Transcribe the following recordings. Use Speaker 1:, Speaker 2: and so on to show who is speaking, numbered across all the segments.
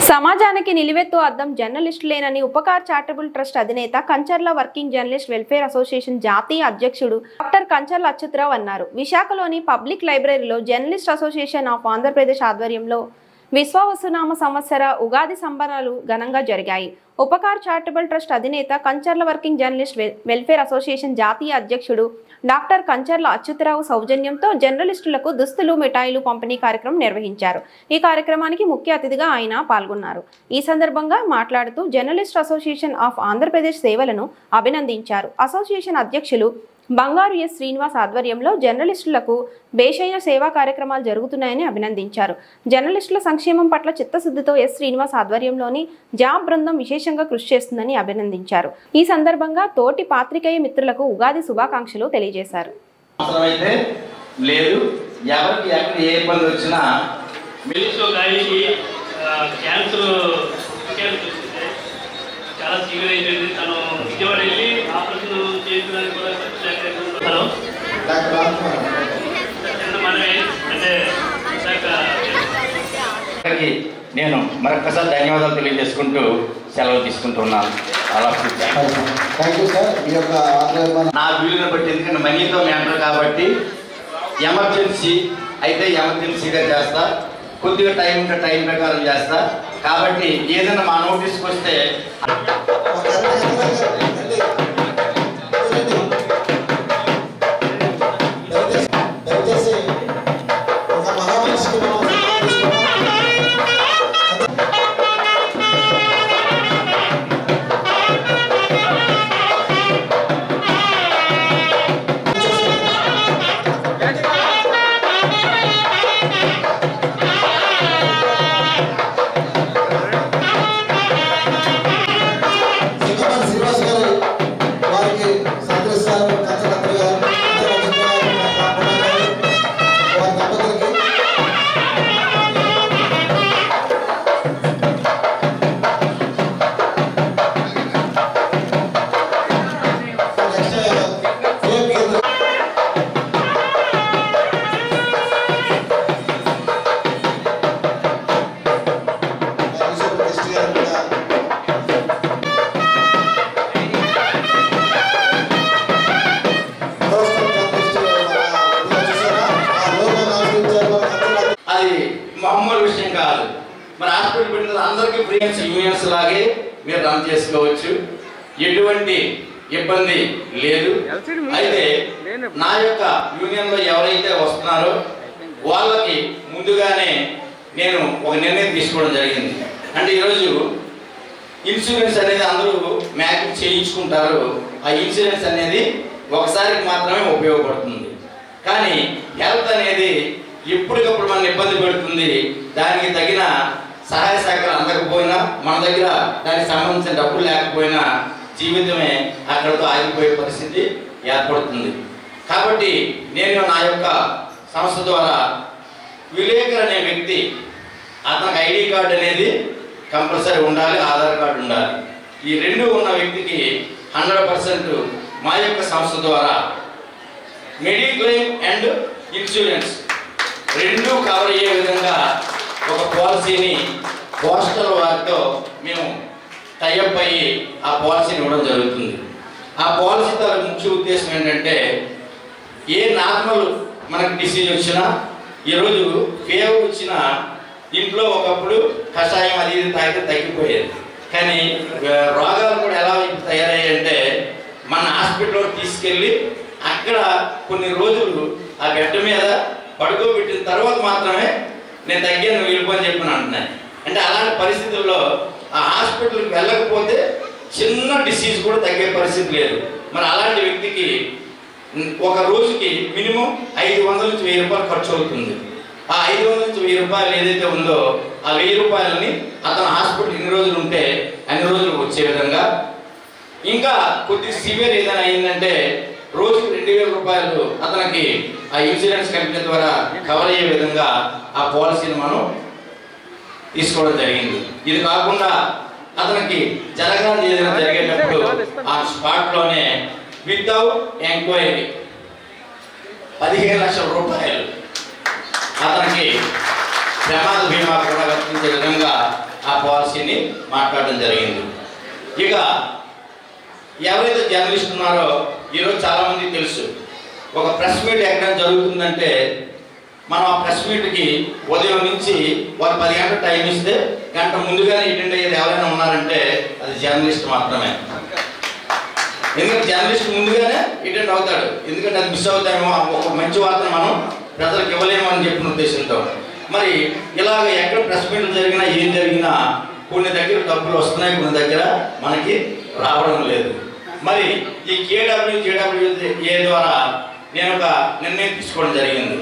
Speaker 1: సమాజానికి నిలువెత్తు అద్దం జర్నలిస్టులేనని ఉపకార్ చారిటబుల్ ట్రస్ట్ అధినేత Kancharla working journalist welfare association జాతీయ అధ్యక్షుడు డాక్టర్ కంచర్ల అచ్యుతరావు అన్నారు. విశాఖలోని పబ్లిక్ లైబ్రరీలో జర్నలిస్ట్ అసోసియేషన్ ఆఫ్ ఆంధ్రప్రదేశ్ ఆధ్వర్యంలో విశ్వవసునామ సంవత్సర ఉగాది సంబరాలు ఘనంగా జరిగాయి. ఉపకార్ చారిటబుల్ ట్రస్ట్ అధినేత Kancharla working journalist welfare association జాతీయ అధ్యక్షుడు డాక్టర్ కంచర్ల అచ్యుతరావు సౌజన్యంతో జర్నలిస్టులకు దుస్తులు, మిఠాయిలు పంపిణీ కార్యక్రమం నిర్వహించారు. ఈ కార్యక్రమానికి ముఖ్య అతిథిగా ఆయన పాల్గొన్నారు. ఈ సందర్భంగా మాట్లాడుతూ జర్నలిస్ట్ అసోసియేషన్ ఆఫ్ ఆంధ్రప్రదేశ్ సేవలను అభినందించారు. అసోసియేషన్ అధ్యక్షులు బంగారు ఎస్ శ్రీనివాస్ ఆధ్వర్యంలో జర్నలిస్టులకు బేషైన సేవా కార్యక్రమాలు జరుగుతున్నాయని అభినందించారు. జర్నలిస్టుల సంక్షేమం పట్ల చిత్తశుద్ధితో ఎస్ శ్రీనివాస్ ఆధ్వర్యంలోని జాబ్ బృందం విశేషంగా కృషి చేస్తుందని అభినందించారు. ఈ సందర్భంగా తోటి పాత్రికేయ మిత్రులకు ఉగాది శుభాకాంక్షలు తెలియజేశారు.
Speaker 2: చాలా సీరియస్ అయిపోయింది. తను విజయవాడ వెళ్ళి ఆపరేషన్ చేయించడానికి కూడా హలో
Speaker 3: అంటే నేను మరొకసారి ధన్యవాదాలు తెలియజేసుకుంటూ సెలవు తీసుకుంటున్నాను. నా వీలుని బట్టి, ఎందుకంటే మనీతో మ్యాటర్ కాబట్టి ఎమర్జెన్సీ అయితే ఎమర్జెన్సీగా చేస్తా, కొద్దిగా టైం ప్రకారం చేస్తా. కాబట్టి ఏదైనా మా నోటీస్కి వస్తే మామూలు విషయం కాదు. మరి హాస్పిటల్ పెట్టిన అందరికీ ఫ్రీ యూనియన్స్ లాగే మీరు రన్ చేసుకోవచ్చు, ఎటువంటి ఇబ్బంది లేదు. అయితే నా యొక్క యూనియన్లో ఎవరైతే వస్తున్నారో వాళ్ళకి ముందుగానే నేను ఒక నిర్ణయం తీసుకోవడం జరిగింది. అంటే ఈరోజు ఇన్సూరెన్స్ అనేది అందరూ మ్యాచింగ్ చేయించుకుంటారు. ఆ ఇన్సూరెన్స్ అనేది ఒకసారికి మాత్రమే ఉపయోగపడుతుంది. కానీ హెల్త్ అనేది ఎప్పటికప్పుడు మన ఇబ్బంది పెడుతుంది. దానికి తగిన సహాయ సహకారం అందకపోయినా, మన దగ్గర దానికి సంబంధించిన డబ్బులు లేకపోయినా జీవితమే అక్కడితో ఆగిపోయే పరిస్థితి ఏర్పడుతుంది. కాబట్టి నేను నా యొక్క సంస్థ ద్వారా విలేకరు అనే వ్యక్తి, అతనికి ఐడి కార్డు అనేది కంపల్సరీ ఉండాలి, ఆధార్ కార్డు ఉండాలి. ఈ రెండు ఉన్న వ్యక్తికి 100% మా యొక్క సంస్థ ద్వారా మెడిక్లెయిమ్ అండ్ ఇన్సూరెన్స్ రెండు కవర్ అయ్యే విధంగా ఒక పాలసీని పోస్టల్ వారితో మేము టైఅప్ అయ్యి ఆ పాలసీని ఇవ్వడం జరుగుతుంది. ఆ పాలసీ ద్వారా ముఖ్య ఉద్దేశం ఏంటంటే, ఏ నార్మల్ మనకు డిసీజ్ వచ్చినా, ఈరోజు ఫీవర్ వచ్చినా ఇంట్లో ఒకప్పుడు కషాయం అది ఇది తాగితే తగ్గిపోయేది. కానీ రోగాలు కూడా ఎలా తయారయ్యాయంటే, మన హాస్పిటల్లో తీసుకెళ్ళి అక్కడ కొన్ని రోజులు ఆ బెడ్ మీద పడుకోబెట్టిన తర్వాత మాత్రమే నేను తగ్గాను వెళ్ళిపోని చెప్పి అంటున్నాను. అంటే అలాంటి పరిస్థితుల్లో ఆ హాస్పిటల్కి వెళ్ళకపోతే చిన్న డిసీజ్ కూడా తగ్గే పరిస్థితి లేదు. మరి అలాంటి వ్యక్తికి ఒక రోజుకి మినిమం 500 నుంచి 1000 రూపాయలు ఖర్చు అవుతుంది. ఆ 500 నుంచి 1000 రూపాయలు ఏదైతే ఉందో ఆ 1000 రూపాయలని అతను హాస్పిటల్ ఎన్ని రోజులు ఉంటే అన్ని రోజులు వచ్చే విధంగా, ఇంకా కొద్ది సివియర్ ఏదైనా అయిందంటే రోజుకి 2000 రూపాయలు అతనికి ఆ ఇన్సూరెన్స్ కంపెనీ ద్వారా కవర్ అయ్యే విధంగా ఆ పాలసీని మనం తీసుకోవడం జరిగింది. ఇది కాకుండా అతనికి జరగాలి ఏదైనా జరిగేటప్పుడు ఆ స్పాట్లోనే వితౌట్ ఎంక్వైరీ 15 లక్షల రూపాయలు అతనికి ప్రమాద బీమా కూడా వర్తించే విధంగా ఆ పాలసీని మాట్లాడడం జరిగింది. ఇక ఎవరైతే జర్నలిస్ట్ ఉన్నారో ఈరోజు చాలామంది తెలుసు, ఒక ప్రెస్ మీట్ ఎక్కడ జరుగుతుందంటే మనం ఆ ప్రెస్ మీట్కి ఉదయం నుంచి వాళ్ళు 10 గంటల టైం ఇస్తే గంట ముందుగానే అటెండ్ అయ్యేది ఎవరైనా ఉన్నారంటే అది జర్నలిస్ట్ మాత్రమే. ఎందుకంటే జర్నలిస్ట్ ముందుగానే అటెండ్ అవుతాడు, ఎందుకంటే అది మిస్ అవుతామేమో, ఒక మంచి వార్తను మనం ప్రజలకు ఇవ్వలేమో అని చెప్పిన ఉద్దేశంతో. మరి ఇలాగ ఎక్కడ ప్రెస్ మీట్లు జరిగినా ఏం జరిగినా కొన్ని దగ్గర డబ్బులు వస్తున్నాయి, కొన్ని దగ్గర మనకి రావడం లేదు. మరి ఈ KWJWA ద్వారా నేను ఒక నిర్ణయం తీసుకోవడం జరిగింది.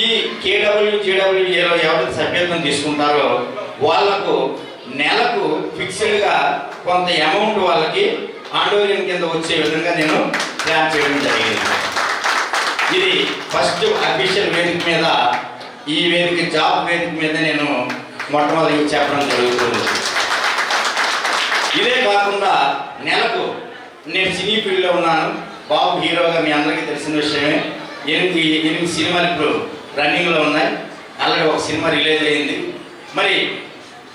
Speaker 3: ఈ KWJWAలో ఎవరైతే సభ్యత్వం తీసుకుంటారో వాళ్లకు నెలకు ఫిక్స్డ్గా కొంత అమౌంట్ వాళ్ళకి ఆండోరియన్ కింద వచ్చే విధంగా నేను ప్లాన్ చేయడం జరిగింది. ఇది ఫస్ట్ అఫీషియల్ వేదిక మీద, ఈ వేదిక జాబ్ వేదిక మీద నేను మొట్టమొదటి చెప్పడం జరుగుతుంది. ఇదే కాకుండా నెలకు నేను సినీ ఫీల్డ్లో ఉన్నాను, బాబు హీరోగా మీ అందరికీ తెలిసిన విషయమే. 8 సినిమాలు ఇప్పుడు రన్నింగ్లో ఉన్నాయి, అలాగే ఒక సినిమా రిలీజ్ అయింది. మరి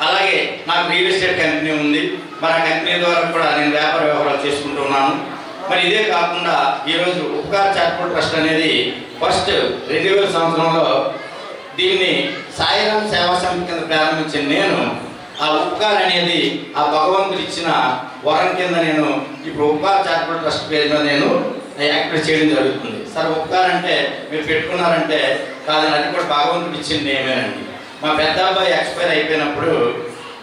Speaker 3: అలాగే నాకు రియల్ ఎస్టేట్ కంపెనీ ఉంది, మరి ఆ కంపెనీ ద్వారా కూడా నేను వ్యాపార వ్యవహారాలు చేసుకుంటూ ఉన్నాను. మరి ఇదే కాకుండా ఈరోజు ఉపకార్ చారిటబుల్ ట్రస్ట్ అనేది ఫస్ట్ 2000 సంవత్సరంలో దీన్ని సాయిరామ్ సేవా సమితి కింద ప్రారంభించిన నేను ఆ ఉపకార్ అనేది ఆ భగవంతుడు ఇచ్చిన వరం కింద నేను ఇప్పుడు ఉపకార్ చారిటబుల్ ట్రస్ట్ పేరు మీద నేను యాక్టివేట్ చేయడం జరుగుతుంది. సార్ ఉపకార్ అంటే మీరు పెట్టుకున్నారంటే కాదని, అది కూడా భగవంతుడు ఇచ్చిన నేమేనండి. మా పెద్ద అబ్బాయి ఎక్స్పైర్ అయిపోయినప్పుడు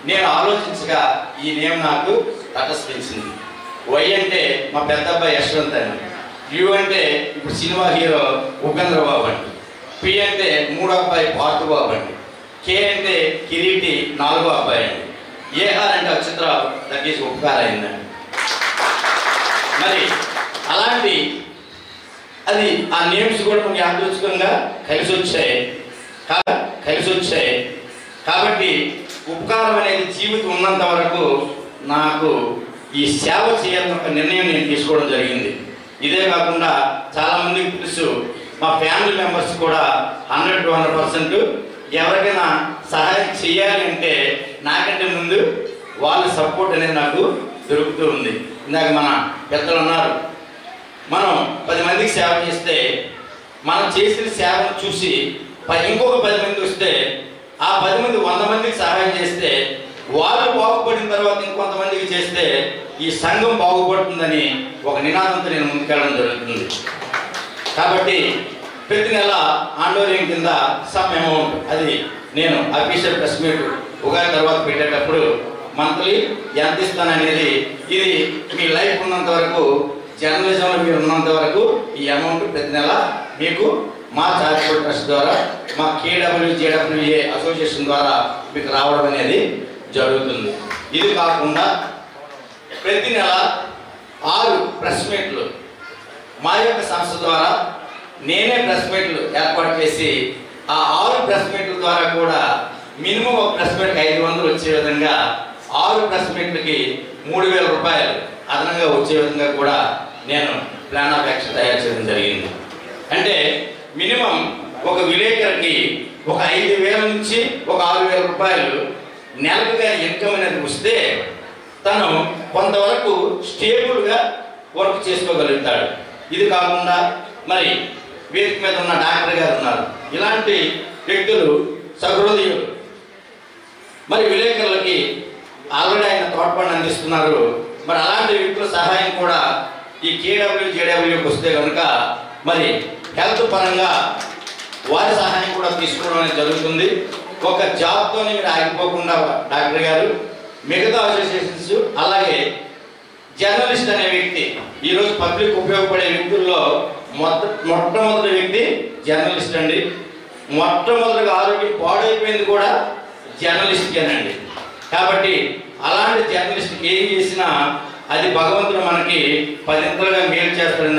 Speaker 3: నేను ఆలోచించగా ఈ నేమ్ నాకు తటస్థించింది. వై అంటే మా పెద్ద అబ్బాయి యశ్వంత్ అండి, యు అంటే ఇప్పుడు సినిమా హీరో ఉపేంద్ర బాబు అండి, పి అంటే 3వ అబ్బాయి పార్థు బాబు అండి, కే అంటే కిరీటి 4వ అబ్బాయి అండి, ఏఆర్ అంటే అక్షరాలు తగ్గేసి ఉపకారం అయిందండి. మరి అలాంటి అది ఆ నేమ్స్ కూడా మనకి యాదృచ్ఛికంగా కలిసి వచ్చాయి. కాబట్టి ఉపకారం అనేది జీవితం ఉన్నంత వరకు నాకు ఈ సేవ చేయాలని ఒక నిర్ణయం నేను తీసుకోవడం జరిగింది. ఇదే కాకుండా చాలామందికి తెలుసు, మా ఫ్యామిలీ మెంబర్స్ కూడా 100 to 100% ఎవరికైనా సహాయం చేయాలి అంటే నాకంటే ముందు వాళ్ళ సపోర్ట్ అనేది నాకు దొరుకుతూ ఉంది. ఇందాక మన పెద్దలు అన్నారు, మనం 10 మందికి సేవ చేస్తే మనం చేసిన సేవను చూసి ఇంకొక 10 మంది వస్తే ఆ 10 మంది 100 మందికి సహాయం చేస్తే వాళ్ళు బాగుపడిన తర్వాత ఇంకొంతమందికి చేస్తే ఈ సంఘం బాగుపడుతుందని ఒక నినాదంతో నేను ముందుకెళ్ళడం జరుగుతుంది. కాబట్టి ప్రతి నెల ఆండోరియన్ కింద సమ్ అమౌంట్ అది నేను అఫీషియల్ ప్రెస్ మీట్ ఉగాది తర్వాత పెట్టేటప్పుడు మంత్లీ ఎంత ఇస్తాననేది, ఇది మీ లైఫ్ ఉన్నంత వరకు, జర్నలిజంలో మీరు ఉన్నంత వరకు ఈ అమౌంట్ ప్రతి నెల మీకు మా చారిటబుల్ ట్రస్ట్ ద్వారా, మా KWJWA అసోసియేషన్ ద్వారా మీకు రావడం అనేది జరుగుతుంది. ఇది కాకుండా ప్రతి నెల 6 ప్రెస్ మీట్లు మా యొక్క సంస్థ ద్వారా నేనే ప్రెస్ మీట్లు ఏర్పాటు చేసి ఆ 6 ప్రెస్ మీట్ల ద్వారా కూడా మినిమం ఒక ప్రెస్ మీట్కి 500 వచ్చే విధంగా 6 ప్రెస్ మీట్లకి 3000 రూపాయలు అదనంగా వచ్చే విధంగా కూడా నేను ప్లాన్ ఆఫ్ యాక్షన్ తయారు చేయడం జరిగింది. అంటే మినిమం ఒక విలేకరికి ఒక 5000 నుంచి ఒక 6000 రూపాయలు నెలకుగా ఇన్కమ్ అనేది వస్తే తను కొంతవరకు స్టేబుల్గా వర్క్ చేసుకోగలుగుతాడు. ఇది కాకుండా మరి వేదిక మీద ఉన్న డాక్టర్ గారు ఉన్నారు, ఇలాంటి వ్యక్తులు సహృదయులు, మరి విలేకరులకి ఆల్రెడీ ఆయన తోడ్పాటును అందిస్తున్నారు. మరి అలాంటి వ్యక్తుల సహాయం కూడా ఈ KWJWకి వస్తే కనుక మరి హెల్త్ పరంగా వారి సహాయం కూడా తీసుకోవడం అనేది జరుగుతుంది. ఒక జాబ్తోనే మీరు ఆగిపోకుండా డాక్టర్ గారు మిగతా అసోసియేషన్స్, అలాగే జర్నలిస్ట్ అనే వ్యక్తి ఈరోజు పబ్లిక్ ఉపయోగపడే వ్యక్తుల్లో మొట్టమొదటి వ్యక్తి జర్నలిస్ట్ అండి. మొట్టమొదటిగా ఆరోగ్యం పాడైపోయింది కూడా జర్నలిస్ట్కేనండి. కాబట్టి అలాంటి జర్నలిస్ట్కి ఏం చేసినా అది భగవంతుడు మనకి 10 ఇంతలుగా మేలు చేస్తాడని